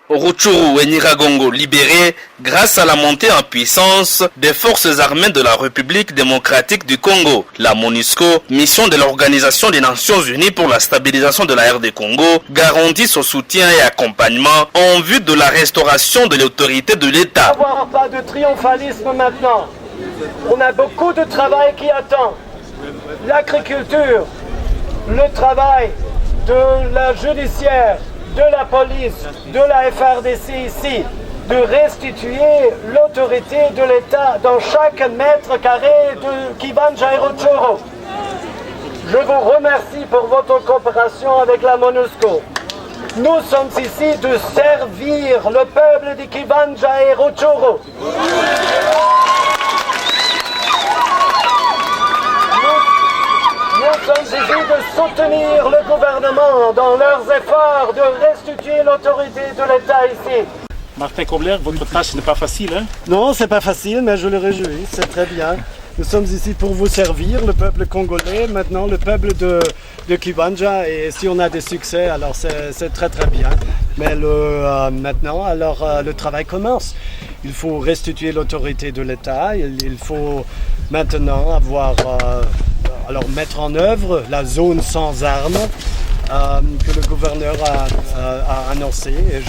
Rutshuru et Nyiragongo libérés grâce à la montée en puissance des forces armées de la République démocratique du Congo. La MONUSCO, mission de l'Organisation des Nations Unies pour la stabilisation de la RD Congo, garantit son soutien et accompagnement en vue de la restauration de l'autorité de l'État. Avoir pas de triomphalisme maintenant. On a beaucoup de travail qui attend. L'agriculture, le travail de la judiciaire, de la police, de la FRDC ici, de restituer l'autorité de l'État dans chaque mètre carré de Kibanja et Rutshuru. Je vous remercie pour votre coopération avec la MONUSCO. Nous sommes ici de servir le peuple de Kibanja et Rutshuru. Nous sommes ici de soutenir le gouvernement dans leurs efforts de restituer l'autorité de l'État ici. Martin Kobler, votre tâche n'est pas facile, hein? Non, c'est pas facile, mais je le réjouis, c'est très bien. Nous sommes ici pour vous servir, le peuple congolais, maintenant le peuple de Kibanja, et si on a des succès, alors c'est très très bien. Mais maintenant, alors le travail commence. Il faut restituer l'autorité de l'État, il faut maintenant alors mettre en œuvre la zone sans armes que le gouverneur a annoncé, et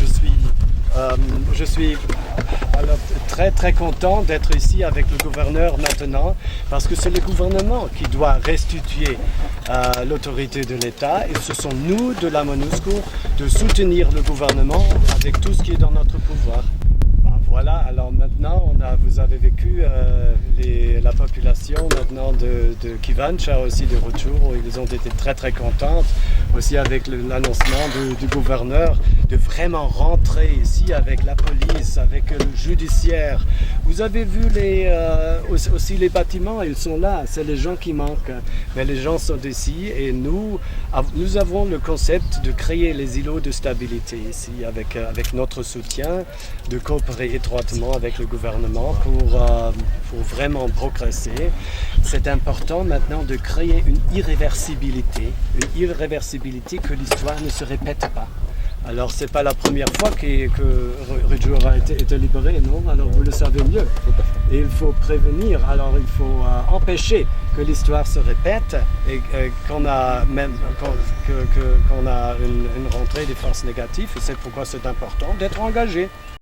je suis alors très très content d'être ici avec le gouverneur maintenant, parce que c'est le gouvernement qui doit restituer l'autorité de l'État, et ce sont nous de la MONUSCO de soutenir le gouvernement avec tout ce qui est dans notre pouvoir. Voilà, alors maintenant vous avez vécu la population maintenant de Kibanja, aussi de Rutshuru, ils ont été très très contents, aussi avec l'annoncement du gouverneur de vraiment rentrer ici avec la police, avec le judiciaire. Vous avez vu aussi les bâtiments, ils sont là, c'est les gens qui manquent, mais les gens sont ici, et nous avons le concept de créer les îlots de stabilité ici avec notre soutien, de coopérer étroitement avec le gouvernement pour vraiment progresser. C'est important maintenant de créer une irréversibilité que l'histoire ne se répète pas. Alors c'est pas la première fois que Rutshuru a été libéré, non? Alors vous le savez mieux. Et il faut prévenir, alors il faut empêcher que l'histoire se répète, et qu'on a une rentrée des forces négatives, et c'est pourquoi c'est important d'être engagé.